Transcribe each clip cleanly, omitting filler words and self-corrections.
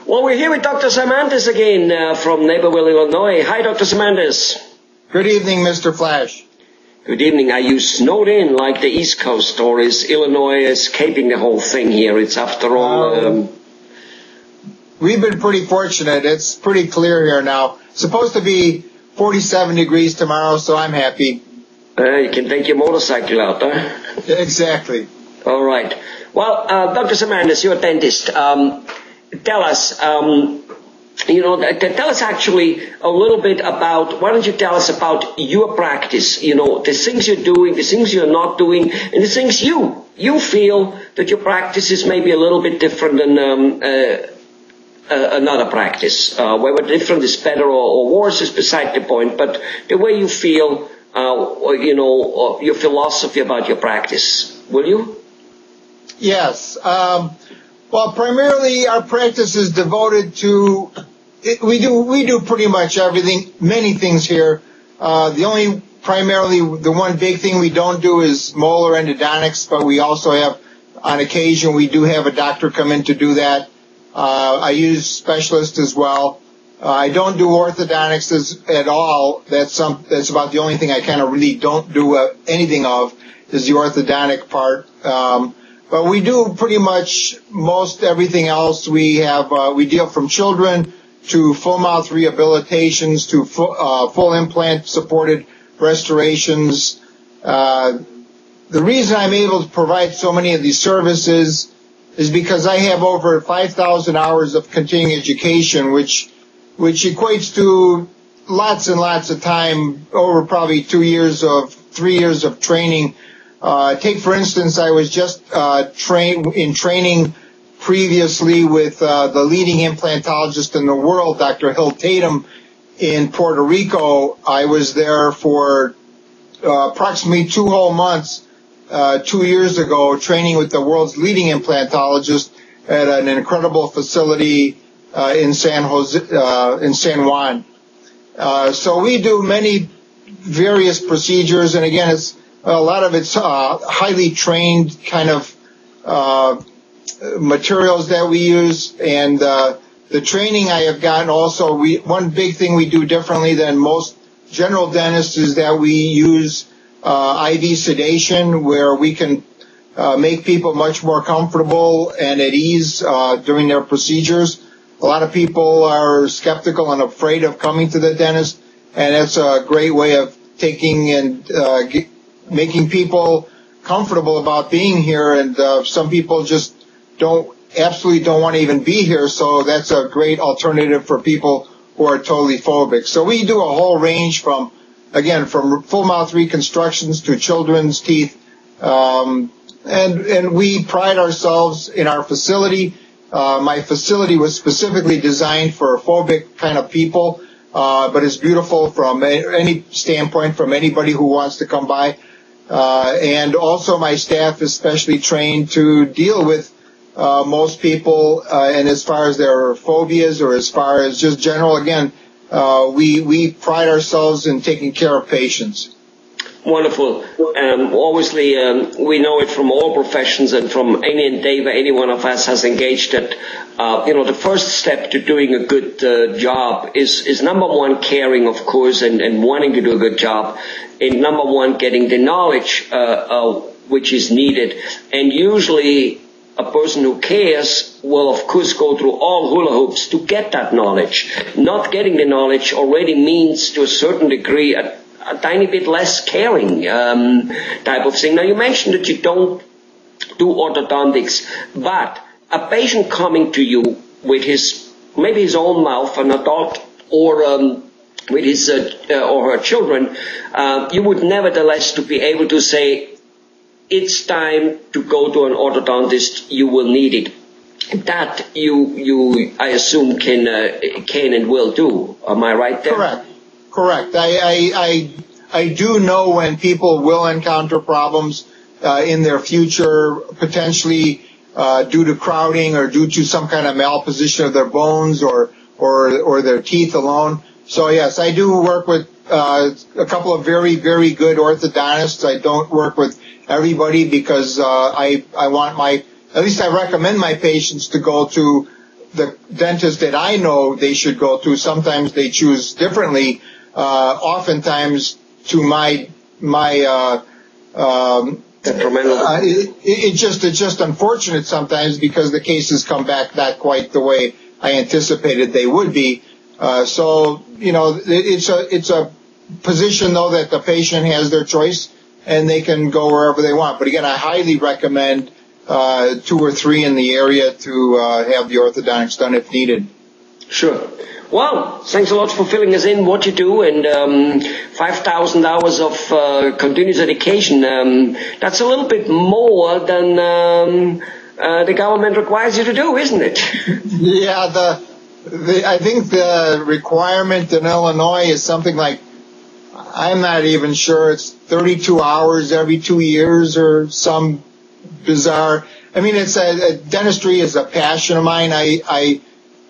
Well, we're here with Dr. Zymantas again from Naperville, Illinois. Hi, Dr. Zymantas. Good evening, Mr. Flash. Good evening. Are you snowed in like the East Coast, or is Illinois escaping the whole thing here? It's after all... We've been pretty fortunate. It's pretty clear here now. It's supposed to be 47 degrees tomorrow, so I'm happy. You can take your motorcycle out, huh? Exactly. All right. Well, Dr. Zymantas, you're a dentist. Tell us, tell us actually a little bit about, why don't you tell us about your practice, the things you're doing, the things you're not doing, and the things you feel that your practice is maybe a little bit different than another practice. Whether different is better or worse is beside the point, but the way you feel, your philosophy about your practice, will you? Yes. Well, primarily our practice is devoted to, we do pretty much everything, many things here. The one big thing we don't do is molar endodontics, but we also have, on occasion, we do have a doctor come in to do that. I use specialists as well. I don't do orthodontics at all. That's about the only thing I kind of really don't do anything of, is the orthodontic part. But we do pretty much most everything else. We deal from children to full mouth rehabilitations to full implant supported restorations. The reason I'm able to provide so many of these services is because I have over 5,000 hours of continuing education, which equates to lots and lots of time, over probably 3 years of training. Take, for instance, I was just training previously with the leading implantologist in the world, Dr. Hill Tatum, in Puerto Rico. I was there for approximately 2 whole months 2 years ago, training with the world's leading implantologist at an incredible facility in San Juan. So we do many various procedures, and again, a lot of it's highly trained kind of materials that we use, and the training I have gotten also. One big thing we do differently than most general dentists is that we use IV sedation, where we can make people much more comfortable and at ease during their procedures. A lot of people are skeptical and afraid of coming to the dentist, and it's a great way of taking and making people comfortable about being here. And some people just absolutely don't want to even be here, so that's a great alternative for people who are totally phobic. So we do a whole range from full mouth reconstructions to children's teeth. And we pride ourselves in our facility. My facility was specifically designed for phobic kind of people, but it's beautiful from any standpoint, from anybody who wants to come by. And also my staff is specially trained to deal with most people, and as far as their phobias or as far as just general, we pride ourselves in taking care of patients. Wonderful. Obviously, we know it from all professions and from any endeavor any one of us has engaged that, the first step to doing a good job is number one, caring, of course, and wanting to do a good job. And number one, getting the knowledge which is needed. And usually a person who cares will, of course, go through all hula hoops to get that knowledge. Not getting the knowledge already means, to a certain degree, a tiny bit less caring type of thing. Now, you mentioned that you don't do orthodontics, but a patient coming to you with maybe his own mouth, an adult, or with his or her children, you would nevertheless to be able to say, it's time to go to an orthodontist, you will need it. That you I assume can and will do. Am I right there? Correct. I do know when people will encounter problems in their future, potentially due to crowding or due to some kind of malposition of their bones or their teeth alone. So yes, I do work with a couple of very, very good orthodontists. I don't work with everybody because I want at least I recommend my patients to go to the dentist that I know they should go to, sometimes they choose differently. Oftentimes to my detrimental. It's just unfortunate sometimes because the cases come back not quite the way I anticipated they would be. So it's a position though that the patient has their choice and they can go wherever they want. But again, I highly recommend 2 or 3 in the area to have the orthodontics done if needed. Sure. Well, thanks a lot for filling us in what you do, and 5,000 hours of continuous education. That's a little bit more than the government requires you to do, isn't it? Yeah, I think the requirement in Illinois is something like, I'm not even sure, it's 32 hours every 2 years or some bizarre. I mean, dentistry is a passion of mine.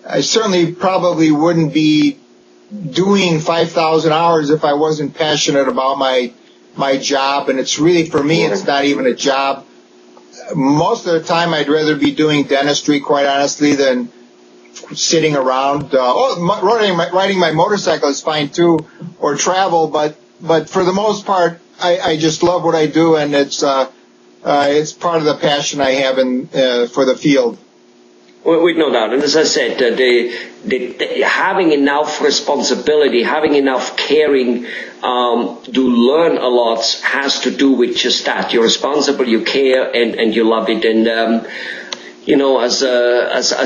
I certainly probably wouldn't be doing 5,000 hours if I wasn't passionate about my job. And it's really, for me, it's not even a job. Most of the time, I'd rather be doing dentistry, quite honestly, than sitting around. Riding my motorcycle is fine too, or travel. But for the most part, I just love what I do, and it's part of the passion I have for the field. With no doubt. And as I said, having enough responsibility, having enough caring to learn a lot has to do with just that. You're responsible, you care, and you love it. And as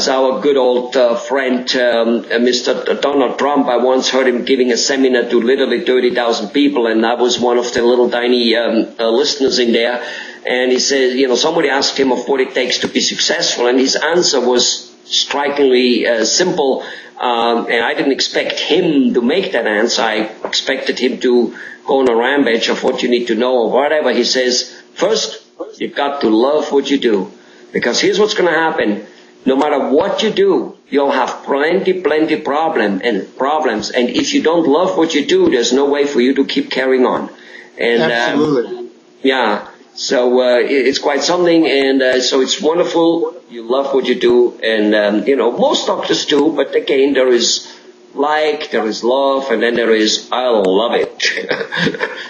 our good old friend Mr. Donald Trump, I once heard him giving a seminar to literally 30,000 people, and I was one of the little tiny listeners in there. And he says, somebody asked him of what it takes to be successful, and his answer was strikingly simple. And I didn't expect him to make that answer. I expected him to go on a rampage of what you need to know or whatever. He says, first, you've got to love what you do. Because here's what's going to happen. No matter what you do, you'll have plenty problems. And if you don't love what you do, there's no way for you to keep carrying on. And, absolutely. Yeah. So it's quite something, and so it's wonderful. You love what you do, and most doctors do. But again, there is there is love, and then there is I love it.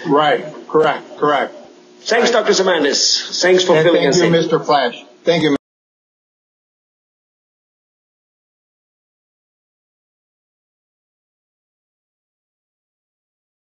Right. Correct. Thanks, Dr. Zymantas. Thanks for filling us in. Thank you, Mr. Flash. Thank you.